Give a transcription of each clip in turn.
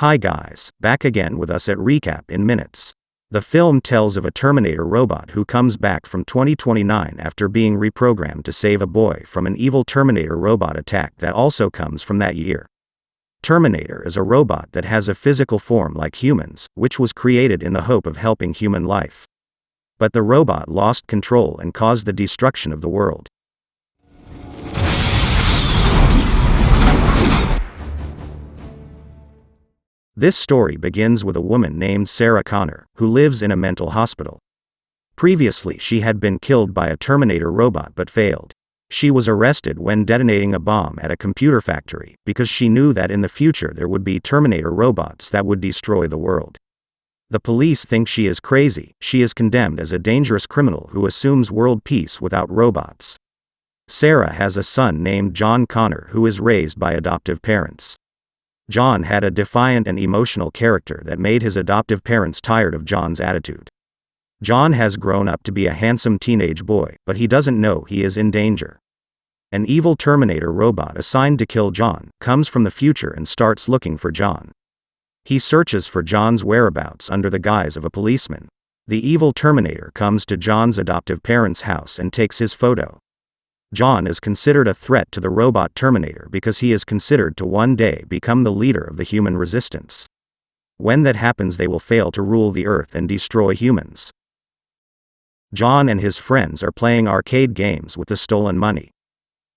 Hi guys, back again with us at Recap in Minutes. The film tells of a Terminator robot who comes back from 2029 after being reprogrammed to save a boy from an evil Terminator robot attack that also comes from that year. Terminator is a robot that has a physical form like humans, which was created in the hope of helping human life. But the robot lost control and caused the destruction of the world. This story begins with a woman named Sarah Connor, who lives in a mental hospital. Previously she had been killed by a Terminator robot but failed. She was arrested when detonating a bomb at a computer factory, because she knew that in the future there would be Terminator robots that would destroy the world. The police think she is crazy. She is condemned as a dangerous criminal who assumes world peace without robots. Sarah has a son named John Connor who is raised by adoptive parents. John had a defiant and emotional character that made his adoptive parents tired of John's attitude. John has grown up to be a handsome teenage boy, but he doesn't know he is in danger. An evil Terminator robot assigned to kill John comes from the future and starts looking for John. He searches for John's whereabouts under the guise of a policeman. The evil Terminator comes to John's adoptive parents' house and takes his photo. John is considered a threat to the robot Terminator because he is considered to one day become the leader of the human resistance. When that happens, they will fail to rule the earth and destroy humans. John and his friends are playing arcade games with the stolen money.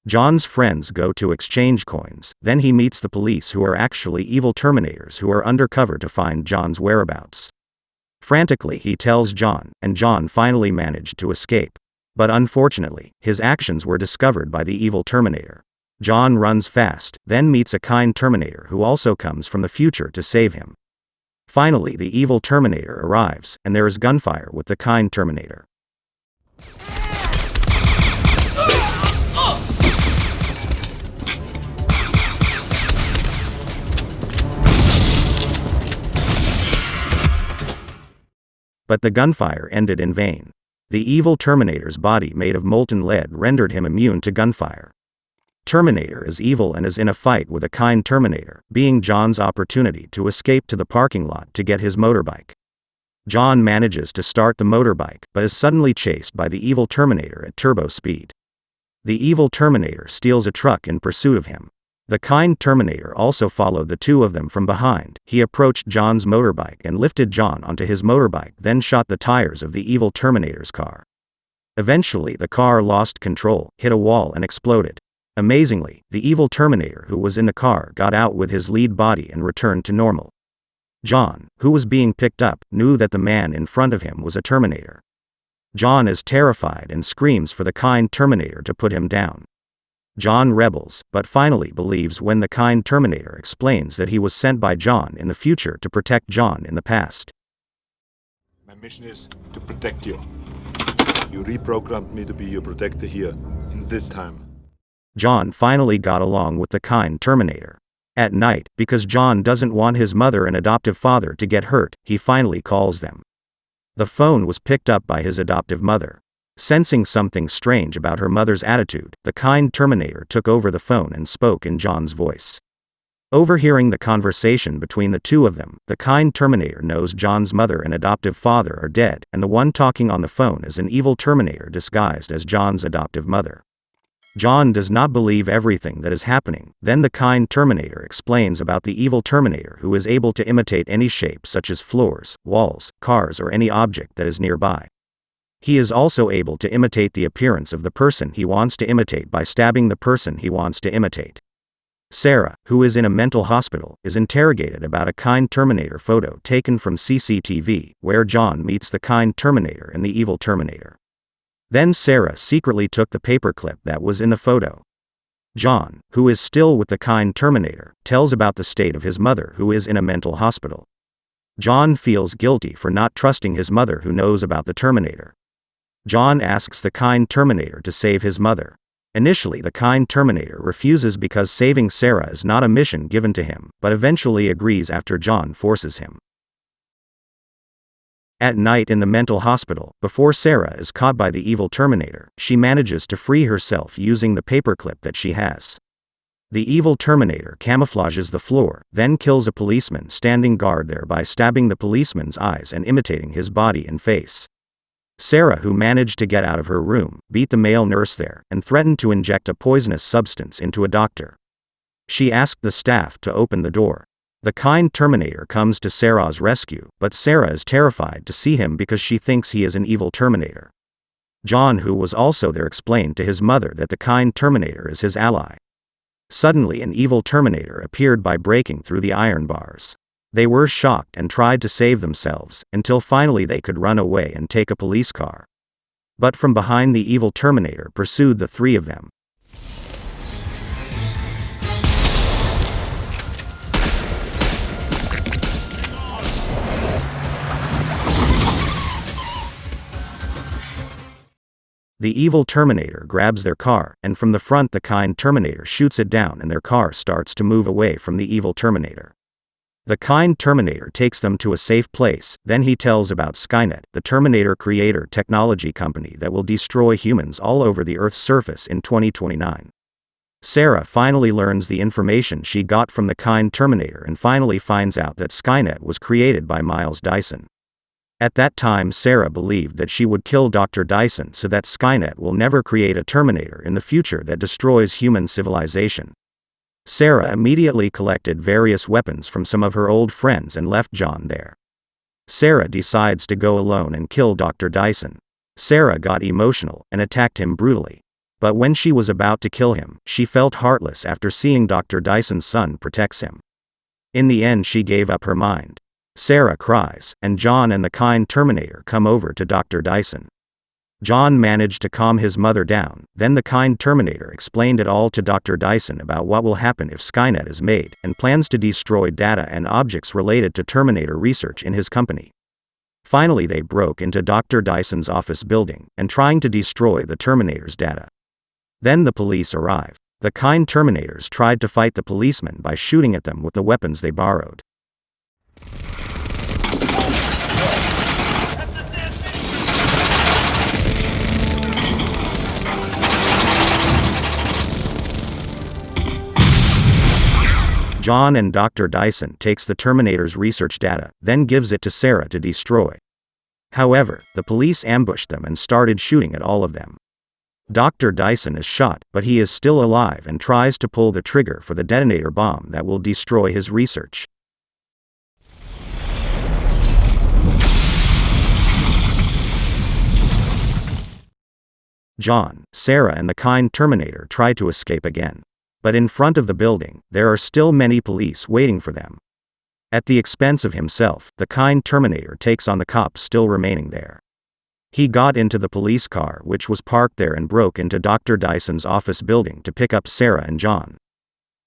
John's friends go to exchange coins, then he meets the police who are actually evil Terminators who are undercover to find John's whereabouts. Frantically he tells John, and John finally managed to escape. But unfortunately, his actions were discovered by the evil Terminator. John runs fast, then meets a kind Terminator who also comes from the future to save him. Finally the evil Terminator arrives, and there is gunfire with the kind Terminator. But the gunfire ended in vain. The evil Terminator's body made of molten lead rendered him immune to gunfire. Terminator is evil and is in a fight with a kind Terminator, being John's opportunity to escape to the parking lot to get his motorbike. John manages to start the motorbike, but is suddenly chased by the evil Terminator at turbo speed. The evil Terminator steals a truck in pursuit of him. The kind Terminator also followed the two of them from behind. He approached John's motorbike and lifted John onto his motorbike, then shot the tires of the evil Terminator's car. Eventually the car lost control, hit a wall and exploded. Amazingly, the evil Terminator who was in the car got out with his lead body and returned to normal. John, who was being picked up, knew that the man in front of him was a Terminator. John is terrified and screams for the kind Terminator to put him down. John rebels, but finally believes when the kind Terminator explains that he was sent by John in the future to protect John in the past. My mission is to protect you. You reprogrammed me to be your protector here, in this time. John finally got along with the kind Terminator. At night, because John doesn't want his mother and adoptive father to get hurt, he finally calls them. The phone was picked up by his adoptive mother. Sensing something strange about her mother's attitude, the kind Terminator took over the phone and spoke in John's voice. Overhearing the conversation between the two of them, the kind Terminator knows John's mother and adoptive father are dead, and the one talking on the phone is an evil Terminator disguised as John's adoptive mother. John does not believe everything that is happening. Then the kind Terminator explains about the evil Terminator who is able to imitate any shape such as floors, walls, cars or any object that is nearby. He is also able to imitate the appearance of the person he wants to imitate by stabbing the person he wants to imitate. Sarah, who is in a mental hospital, is interrogated about a kind Terminator photo taken from CCTV, where John meets the kind Terminator and the evil Terminator. Then Sarah secretly took the paperclip that was in the photo. John, who is still with the kind Terminator, tells about the state of his mother who is in a mental hospital. John feels guilty for not trusting his mother who knows about the Terminator. John asks the kind Terminator to save his mother. Initially the kind Terminator refuses because saving Sarah is not a mission given to him, but eventually agrees after John forces him. At night in the mental hospital, before Sarah is caught by the evil Terminator, she manages to free herself using the paperclip that she has. The evil Terminator camouflages the floor, then kills a policeman standing guard there by stabbing the policeman's eyes and imitating his body and face. Sarah, who managed to get out of her room, beat the male nurse there, and threatened to inject a poisonous substance into a doctor. She asked the staff to open the door. The kind Terminator comes to Sarah's rescue, but Sarah is terrified to see him because she thinks he is an evil Terminator. John, who was also there, explained to his mother that the kind Terminator is his ally. Suddenly an evil Terminator appeared by breaking through the iron bars. They were shocked and tried to save themselves, until finally they could run away and take a police car. But from behind the evil Terminator pursued the three of them. The evil Terminator grabs their car, and from the front the kind Terminator shoots it down and their car starts to move away from the evil Terminator. The kind Terminator takes them to a safe place, then he tells about Skynet, the Terminator creator technology company that will destroy humans all over the Earth's surface in 2029. Sarah finally learns the information she got from the kind Terminator and finally finds out that Skynet was created by Miles Dyson. At that time Sarah believed that she would kill Dr. Dyson so that Skynet will never create a Terminator in the future that destroys human civilization. Sarah immediately collected various weapons from some of her old friends and left John there. Sarah decides to go alone and kill Dr. Dyson. Sarah got emotional and attacked him brutally. But when she was about to kill him, she felt heartless after seeing Dr. Dyson's son protects him. In the end she gave up her mind. Sarah cries, and John and the kind Terminator come over to Dr. Dyson. John managed to calm his mother down, then the kind Terminator explained it all to Dr. Dyson about what will happen if Skynet is made, and plans to destroy data and objects related to Terminator research in his company. Finally they broke into Dr. Dyson's office building, and trying to destroy the Terminator's data. Then the police arrive. The kind Terminators tried to fight the policemen by shooting at them with the weapons they borrowed. John and Dr. Dyson takes the Terminator's research data, then gives it to Sarah to destroy. However, the police ambushed them and started shooting at all of them. Dr. Dyson is shot, but he is still alive and tries to pull the trigger for the detonator bomb that will destroy his research. John, Sarah and the kind Terminator try to escape again. But in front of the building, there are still many police waiting for them. At the expense of himself, the kind Terminator takes on the cops still remaining there. He got into the police car which was parked there and broke into Dr. Dyson's office building to pick up Sarah and John.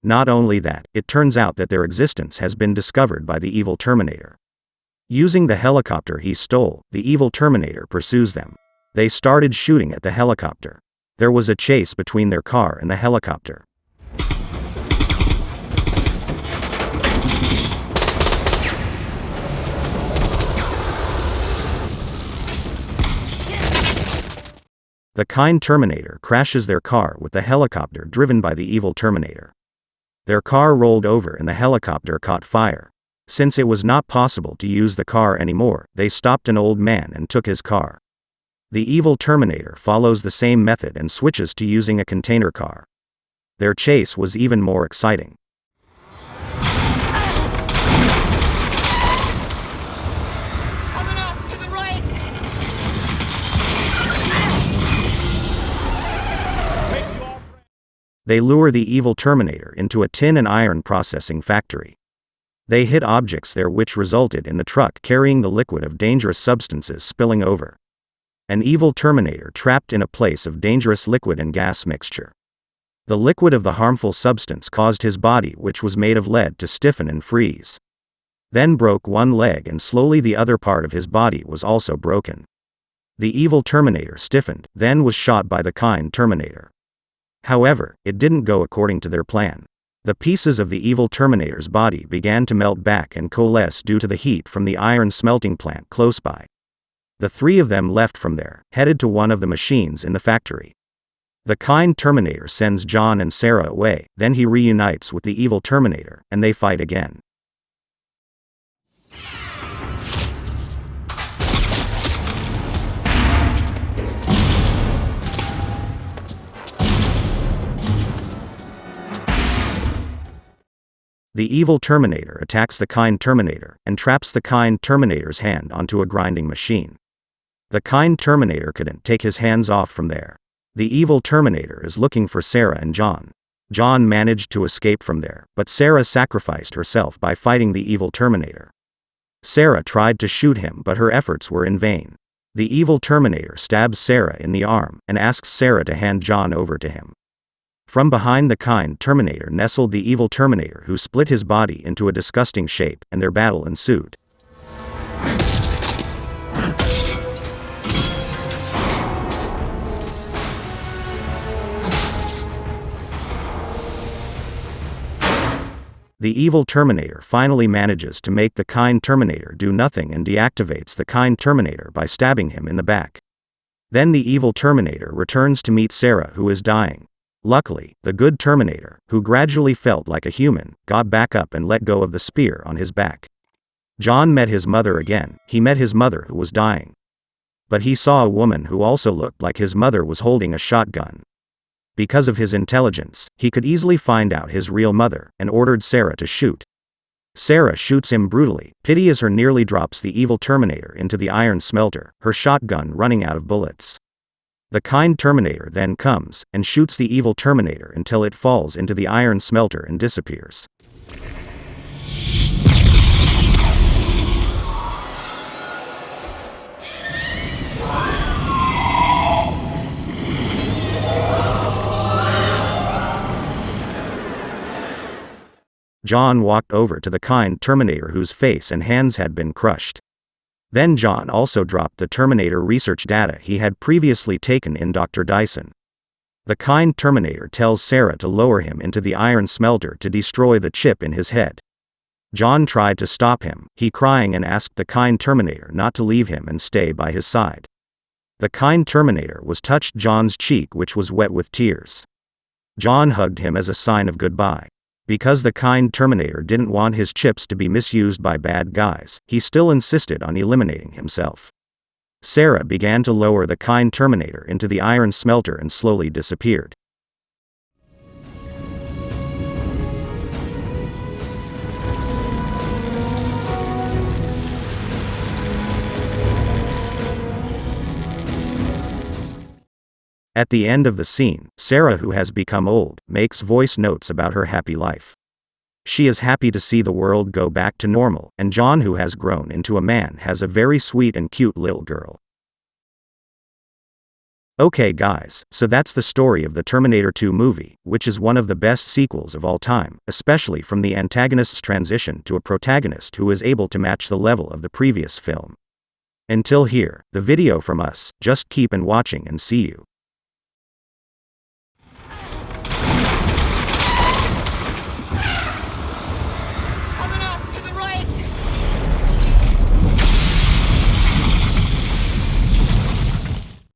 Not only that, it turns out that their existence has been discovered by the evil Terminator. Using the helicopter he stole, the evil Terminator pursues them. They started shooting at the helicopter. There was a chase between their car and the helicopter. The kind Terminator crashes their car with the helicopter driven by the evil Terminator. Their car rolled over and the helicopter caught fire. Since it was not possible to use the car anymore, they stopped an old man and took his car. The evil Terminator follows the same method and switches to using a container car. Their chase was even more exciting. They lure the evil Terminator into a tin and iron processing factory. They hit objects there which resulted in the truck carrying the liquid of dangerous substances spilling over. An evil Terminator trapped in a place of dangerous liquid and gas mixture. The liquid of the harmful substance caused his body, which was made of lead, to stiffen and freeze. Then broke one leg and slowly the other part of his body was also broken. The evil Terminator stiffened, then was shot by the kind Terminator. However, it didn't go according to their plan. The pieces of the evil Terminator's body began to melt back and coalesce due to the heat from the iron smelting plant close by. The three of them left from there, headed to one of the machines in the factory. The kind Terminator sends John and Sarah away, then he reunites with the evil Terminator, and they fight again. The evil Terminator attacks the kind Terminator, and traps the kind Terminator's hand onto a grinding machine. The kind Terminator couldn't take his hands off from there. The evil Terminator is looking for Sarah and John. John managed to escape from there, but Sarah sacrificed herself by fighting the evil Terminator. Sarah tried to shoot him, but her efforts were in vain. The evil Terminator stabs Sarah in the arm, and asks Sarah to hand John over to him. From behind the kind Terminator nestled the evil Terminator, who split his body into a disgusting shape, and their battle ensued. The evil Terminator finally manages to make the kind Terminator do nothing and deactivates the kind Terminator by stabbing him in the back. Then the evil Terminator returns to meet Sarah, who is dying. Luckily, the good Terminator, who gradually felt like a human, got back up and let go of the spear on his back. John met his mother again. He met his mother, who was dying. But he saw a woman who also looked like his mother was holding a shotgun. Because of his intelligence, he could easily find out his real mother, and ordered Sarah to shoot. Sarah shoots him brutally. Pity as her nearly drops the evil Terminator into the iron smelter, her shotgun running out of bullets. The kind Terminator then comes, and shoots the evil Terminator until it falls into the iron smelter and disappears. John walked over to the kind Terminator, whose face and hands had been crushed. Then John also dropped the Terminator research data he had previously taken in Dr. Dyson. The kind Terminator tells Sarah to lower him into the iron smelter to destroy the chip in his head. John tried to stop him, he crying, and asked the kind Terminator not to leave him and stay by his side. The kind Terminator was touched John's cheek, which was wet with tears. John hugged him as a sign of goodbye. Because the kind Terminator didn't want his chips to be misused by bad guys, he still insisted on eliminating himself. Sarah began to lower the kind Terminator into the iron smelter and slowly disappeared. At the end of the scene, Sarah, who has become old, makes voice notes about her happy life. She is happy to see the world go back to normal, and John, who has grown into a man, has a very sweet and cute little girl. Okay guys, so that's the story of the Terminator 2 movie, which is one of the best sequels of all time, especially from the antagonist's transition to a protagonist who is able to match the level of the previous film. Until here, the video from us, just keep on watching and see you.